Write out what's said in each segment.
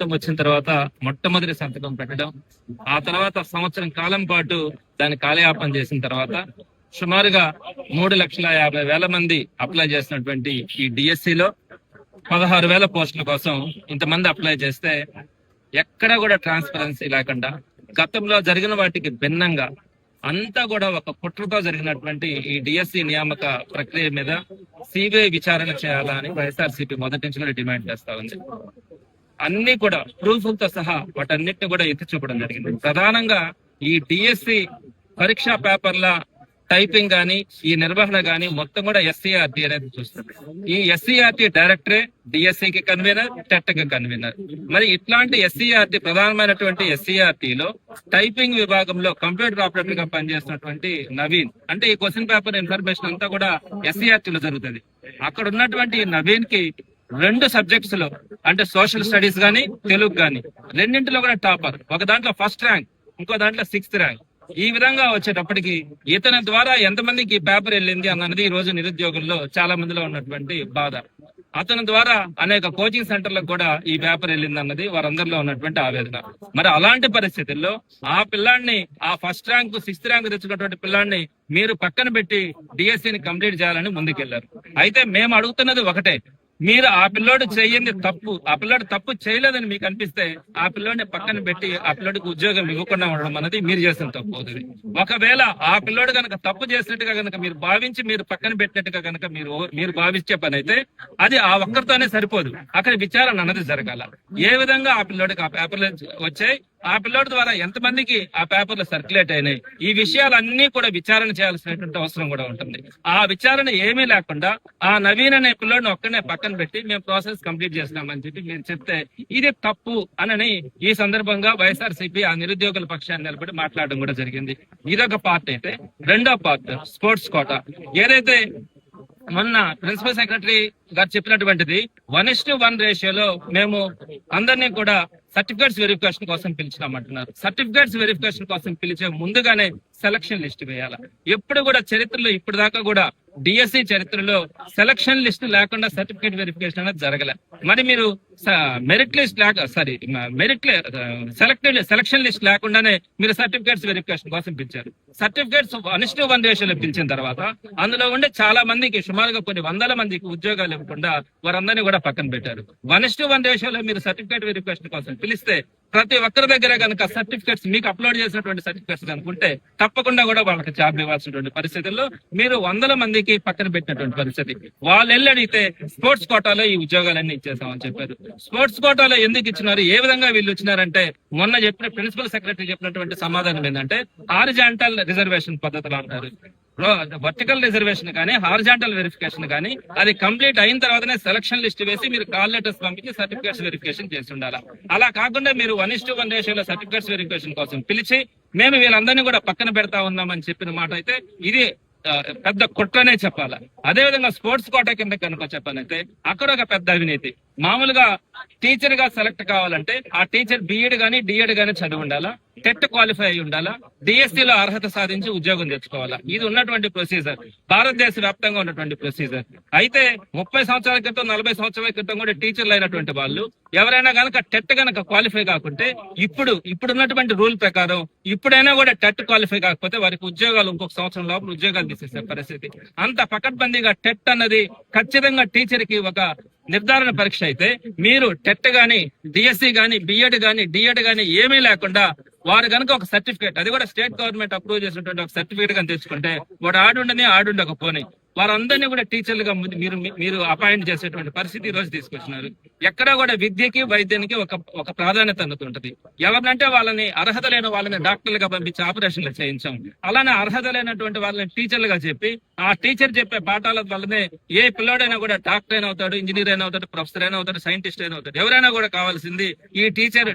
మొత్తం వచ్చిన తర్వాత మొట్టమొదటి సంతకం పెట్టడం, ఆ తర్వాత సంవత్సరం కాలం పాటు దాన్ని కాలయాపన చేసిన తర్వాత సుమారుగా 3,50,000 మంది అప్లై చేసినటువంటి ఈ డిఎస్సిలో 16,000 పోస్టుల కోసం ఇంతమంది అప్లై చేస్తే ఎక్కడ కూడా ట్రాన్స్పరెన్సీ లేకుండా గతంలో జరిగిన వాటికి భిన్నంగా అంతా కూడా ఒక కుట్రతో జరిగినటువంటి ఈ డిఎస్సి నియామక ప్రక్రియ మీద సిబిఐ విచారణ చేయాలా అని వైఎస్ఆర్సీపీ మొదటి నుంచి కూడా డిమాండ్ చేస్తా ఉంది. అన్ని కూడా ప్రూఫ్లతో సహా వాటన్నిటిని కూడా ఎత్తి చూపడం జరిగింది. ప్రధానంగా ఈ డిఎస్సి పరీక్షా పేపర్ల టైపింగ్ గాని ఈ నిర్వహణ గాని మొత్తం కూడా ఎస్సీఆర్టీ అనేది చూస్తుంది. ఈ ఎస్సీఆర్టీ డైరెక్టరే డిఎస్సికి కన్వీనర్, టెట్ కి కన్వీనర్. మరి ఇట్లాంటి ఎస్సీఆర్టీ ప్రధానమైనటువంటి ఎస్సీఆర్టీలో టైపింగ్ విభాగంలో కంప్యూటర్ ఆపరేటర్ గా పనిచేస్తున్నటువంటి నవీన్, అంటే ఈ క్వశ్చన్ పేపర్ ఇన్ఫర్మేషన్ అంతా కూడా ఎస్సీఆర్టీలో జరుగుతుంది. అక్కడ ఉన్నటువంటి నవీన్ కి 2 సబ్జెక్ట్స్ లో అంటే సోషల్ స్టడీస్ గానీ తెలుగు గానీ రెండింటిలో కూడా టాపర్. ఒక దాంట్లో ఫస్ట్ ర్యాంక్, ఇంకో దాంట్లో 6th ర్యాంక్. ఈ విధంగా వచ్చేటప్పటికి ఇతని ద్వారా ఎంతమందికి ఈ పేపర్ వెళ్ళింది అన్నది ఈ రోజు నిరుద్యోగుల్లో చాలా మందిలో ఉన్నటువంటి బాధ. అతని ద్వారా అనేక కోచింగ్ సెంటర్లకు కూడా ఈ పేపర్ వెళ్ళింది అన్నది వారందరిలో ఉన్నటువంటి ఆవేదన. మరి అలాంటి పరిస్థితుల్లో ఆ పిల్లాడిని, ఆ ఫస్ట్ ర్యాంక్ 6th ర్యాంక్ తెచ్చుకున్నటువంటి పిల్లాడిని మీరు పక్కన పెట్టి డిఎస్సిని కంప్లీట్ చేయాలని ముందుకెళ్లారు. అయితే మేము అడుగుతున్నది ఒకటే, మీరు ఆ పిల్లోడు చెయ్యింది తప్పు, ఆ పిల్లోడు తప్పు చేయలేదని మీకు అనిపిస్తే ఆ పిల్లోడిని పక్కన పెట్టి ఆ పిల్లోడికి ఉద్యోగం ఇవ్వకుండా ఉండడం అనేది మీరు చేసిన తప్పు అవుతుంది. ఒకవేళ ఆ పిల్లోడు కనుక తప్పు చేసినట్టుగా కనుక మీరు భావించి మీరు పక్కన పెట్టినట్టుగా కనుక మీరు భావించే పని అయితే అది ఆ ఒక్కరితోనే సరిపోదు, అక్కడ విచారణ అన్నది జరగాల. ఏ విధంగా ఆ పిల్లోడికి ఆ పేపర్లు వచ్చాయి, ఆ పిల్లోడి ద్వారా ఎంతమందికి ఆ పేపర్లు సర్క్యులేట్ అయినాయి, ఈ విషయాలన్నీ కూడా విచారణ చేయాల్సినటువంటి అవసరం కూడా ఉంటుంది. ఆ విచారణ ఏమీ లేకుండా ఆ నవీన్ అనే పిల్లోడిని ఒక్కనే పక్కన పెట్టి మేము ప్రాసెస్ కంప్లీట్ చేస్తున్నామని చెప్పి మీరు చెప్తే ఇది తప్పు అని ఈ సందర్భంగా వైఎస్ఆర్సీపీ ఆ నిరుద్యోగుల పక్షాన్ని నిలబడి మాట్లాడడం కూడా జరిగింది. ఇదొక పార్ట్ అయితే, రెండో పార్ట్ స్పోర్ట్స్ కోటా. ఏదైతే మొన్న ప్రిన్సిపల్ సెక్రటరీ గారు చెప్పినటువంటిది 1:1 రేషియోలో మేము అందరినీ కూడా సర్టిఫికేట్స్ వెరిఫికేషన్ కోసం పిలిచినామంటున్నారు. సర్టిఫికేట్స్ వెరిఫికేషన్ కోసం పిలిచే ముందుగానే సెలక్షన్ లిస్ట్ వేయాలి. ఎప్పుడు కూడా చరిత్రలో ఇప్పుడు దాకా కూడా డిఎస్సి చరిత్రలో సెలక్షన్ లిస్ట్ లేకుండా సర్టిఫికేట్ వెరిఫికేషన్ అనేది జరగలే. మరి మీరు మెరిట్ లిస్ట్ సెలక్షన్ లిస్ట్ లేకుండానే మీరు సర్టిఫికేట్స్ వెరిఫికేషన్ కోసం పిలిచారు. సర్టిఫికేట్స్ 1:1 రేషియోలో పిలిచిన తర్వాత అందులో ఉండే చాలా మందికి సుమారుగా కొన్ని 100 మందికి ఉద్యోగాలు ఇవ్వకుండా వారందరినీ కూడా పక్కన పెట్టారు. 1:1 రేషియోలో మీరు సర్టిఫికేట్ వెరిఫికేషన్ కోసం పిలిస్తే ప్రతి ఒక్కరి దగ్గర కనుక సర్టిఫికేట్స్ మీకు అప్లోడ్ చేసినటువంటి సర్టిఫికేట్స్ కనుకుంటే తప్పకుండా కూడా వాళ్ళకి జాబ్ ఇవ్వాల్సినటువంటి పరిస్థితుల్లో మీరు 100 మందికి పక్కన పెట్టినటువంటి పరిస్థితి. వాళ్ళు వెళ్ళి అడిగితే స్పోర్ట్స్ కోటాలో ఈ ఉద్యోగాలన్నీ ఇచ్చేసామని చెప్పారు. స్పోర్ట్స్ కోటాలో ఎందుకు ఇచ్చినారు, ఏ విధంగా వీళ్ళు ఇచ్చినారంటే మొన్న చెప్పిన ప్రిన్సిపల్ సెక్రటరీ చెప్పినటువంటి సమాధానం ఏంటంటే హారిజాంటల్ రిజర్వేషన్ పద్ధతులు అంటారు. వర్టికల్ రిజర్వేషన్ కానీ హారిజాంటల్ వెరిఫికేషన్ కానీ అది కంప్లీట్ అయిన తర్వాతనే సెలక్షన్ లిస్ట్ వేసి మీరు కాల్ లెటర్స్ పంపించి సర్టిఫికేట్స్ వెరిఫికేషన్ చేసి ఉండాలి. అలా కాకుండా మీరు 1:1 రేషియోలో సర్టిఫికేట్స్ వెరిఫికేషన్ కోసం పిలిచి మేము వీళ్ళందరినీ కూడా పక్కన పెడతా ఉన్నామని చెప్పిన మాట అయితే ఇది పెద్ద కుట్రనే చెప్పాలా. అదే విధంగా స్పోర్ట్స్ కోటా కింద కనుక చెప్పాలంటే అక్కడ ఒక పెద్ద అవినీతి. మామూలుగా టీచర్ గా సెలెక్ట్ కావాలంటే ఆ టీచర్ బిఎడ్ గానీ డిఎడ్ గానీ చదివి ఉండాలా, టెట్ క్వాలిఫై అయి ఉండాలా, డిఎస్సిలో అర్హత సాధించి ఉద్యోగం తెచ్చుకోవాలా. ఇది ఉన్నటువంటి ప్రొసీజర్, భారతదేశ వ్యాప్తంగా ఉన్నటువంటి ప్రొసీజర్. అయితే 30 సంవత్సరాల క్రితం 40 సంవత్సరాల క్రితం కూడా టీచర్లు అయినటువంటి వాళ్ళు ఎవరైనా కనుక టెట్ కనుక క్వాలిఫై కాకుంటే ఇప్పుడున్నటువంటి రూల్ ప్రకారం ఇప్పుడైనా కూడా టెట్ క్వాలిఫై కాకపోతే వారికి ఉద్యోగాలు ఇంకొక సంవత్సరం లోపల ఉద్యోగాలు తీసేసే పరిస్థితి. అంత పకడ్బందీగా టెట్ అన్నది ఖచ్చితంగా టీచర్ కి ఒక నిర్ధారణ పరీక్ష అయితే మీరు టెట్ గాని డిఎస్సి గాని బిఎడ్ గాని డిఎడ్ గాని ఏమీ లేకుండా వారు కనుక ఒక సర్టిఫికేట్, అది కూడా స్టేట్ గవర్నమెంట్ అప్రూవ్ చేసినటువంటి ఒక సర్టిఫికేట్ కానీ తెచ్చుకుంటే వాడు ఆడుండకపోని వారందరినీ కూడా టీచర్లుగా మీరు అపాయింట్ చేసేటువంటి పరిస్థితి ఈ రోజు తీసుకొచ్చినారు. ఎక్కడా కూడా విద్యకి వైద్యానికి ఒక ప్రాధాన్యత అందుతుంటది. ఎవరినంటే వాళ్ళని అర్హత లేని వాళ్ళని డాక్టర్లుగా పంపించి ఆపరేషన్లు చేయించాం. అలానే అర్హత లేనటువంటి వాళ్ళని టీచర్లుగా చెప్పి ఆ టీచర్ చెప్పే పాఠాల వల్లనే ఏ పిల్లోడైనా కూడా డాక్టర్ అయినా అవుతాడు, ఇంజనీర్ అయినా అవుతాడు, ప్రొఫెసర్ అయినా అవుతాడు, సైంటిస్ట్ అయినా అవుతాడు. ఎవరైనా కూడా కావాల్సింది ఈ టీచర్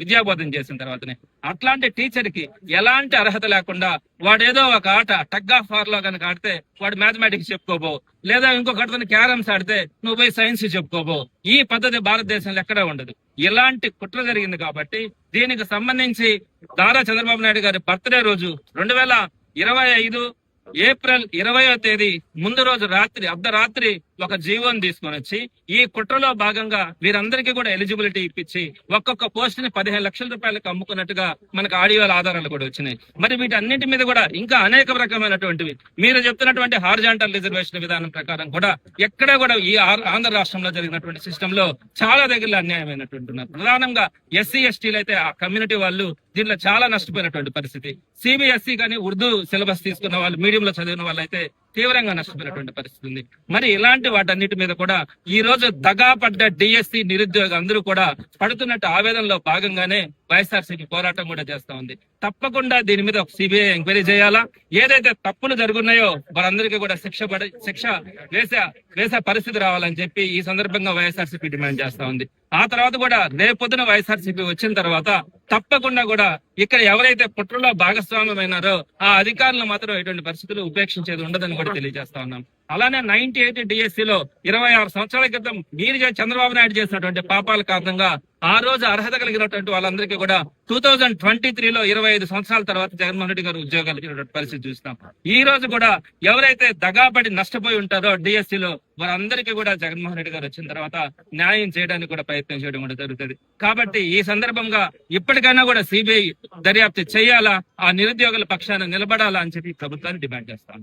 విద్యాబోధన చేసిన తర్వాతనే. అట్లాంటి టీచర్ కి ఎలాంటి అర్హత లేకుండా వాడేదో ఒక ఆట టగ్ ఆఫ్ వార్ లో కనుక ఆడితే వాడు మ్యాథమెటిక్స్ చెప్పుకోబో, లేదా ఇంకొకటి క్యారమ్స్ ఆడితే నువ్వు పోయి సైన్స్ చెప్పుకోబో. ఈ పద్ధతి భారతదేశంలో ఎక్కడా ఉండదు. ఇలాంటి కుట్ర జరిగింది కాబట్టి దీనికి సంబంధించి నారా చంద్రబాబు నాయుడు గారి బర్త్డే రోజు 2025 ఏప్రిల్ 20వ తేదీ ముందు రోజు రాత్రి అర్ధరాత్రి ఒక జీవోని తీసుకొని వచ్చి ఈ కుట్రలో భాగంగా వీరందరికీ కూడా ఎలిజిబిలిటీ ఇప్పించి ఒక్కొక్క పోస్ట్ ని 15 లక్షల రూపాయలకు అమ్ముకున్నట్టుగా మనకు ఆడియోల ఆధారాలు కూడా వచ్చినాయి. మరి వీటన్నిటి మీద కూడా ఇంకా అనేక రకమైనటువంటివి మీరు చెప్తున్నటువంటి హార్జాంటల్ రిజర్వేషన్ విధానం ప్రకారం కూడా ఎక్కడ కూడా ఈ ఆంధ్ర రాష్ట్రంలో జరిగినటువంటి సిస్టమ్ లో చాలా దగ్గరలో అన్యాయమైనటువంటి ఉన్నారు. ప్రధానంగా ఎస్సీ ఎస్టీలు అయితే ఆ కమ్యూనిటీ వాళ్ళు దీంట్లో చాలా నష్టపోయినటువంటి పరిస్థితి. సిబిఎస్ఈ కానీ ఉర్దూ సిలబస్ తీసుకున్న వాళ్ళు, మీడియంలో చదివిన వాళ్ళు అయితే తీవ్రంగా నష్టపోయినటువంటి పరిస్థితి ఉంది. మరి ఇలాంటి వాటన్నిటి మీద కూడా ఈ రోజు దగా పడ్డ డిఎస్సి నిరుద్యోగ అందరూ కూడా పడుతున్నట్టు ఆవేదనలో భాగంగానే వైఎస్ఆర్సీపీ పోరాటం కూడా చేస్తా ఉంది. తప్పకుండా దీని మీద ఒక సిబిఐ ఎంక్వైరీ చేయాలా, ఏదైతే తప్పులు జరుగున్నాయో వారందరికీ కూడా శిక్ష వేసే పరిస్థితి రావాలని చెప్పి ఈ సందర్భంగా వైఎస్ఆర్సీపీ డిమాండ్ చేస్తా ఉంది. ఆ తర్వాత కూడా రేపొద్దున వైఎస్ఆర్సీపీ వచ్చిన తర్వాత తప్పకుండా కూడా ఇక్కడ ఎవరైతే కుట్రలో భాగస్వామ్యమైనారో ఆ అధికారులు మాత్రం ఎటువంటి పరిస్థితులు ఉపేక్షించేది ఉండదని కూడా తెలియజేస్తా ఉన్నాం. అలానే 98 డిఎస్సిలో 26 సంవత్సరాల క్రితం మీరు చంద్రబాబు నాయుడు చేసినటువంటి పాపాల కారణంగా ఆ రోజు అర్హత కలిగినటువంటి వాళ్ళందరికీ కూడా 2023లో 25 సంవత్సరాల తర్వాత జగన్మోహన్ రెడ్డి గారు ఉద్యోగాలు ఇచ్చినటువంటి పరిస్థితి చూస్తున్నాం. ఈ రోజు కూడా ఎవరైతే దగాపడి నష్టపోయి ఉంటారో డిఎస్సిలో వారందరికీ కూడా జగన్మోహన్ రెడ్డి గారు వచ్చిన తర్వాత న్యాయం చేయడానికి కూడా ప్రయత్నం చేయడం కూడా జరుగుతుంది. కాబట్టి ఈ సందర్భంగా ఇప్పటికైనా కూడా సిబిఐ దర్యాప్తు చేయాలా, ఆ నిరుద్యోగుల పక్షాన నిలబడాలా అని చెప్పి ప్రభుత్వాన్ని డిమాండ్ చేస్తాం.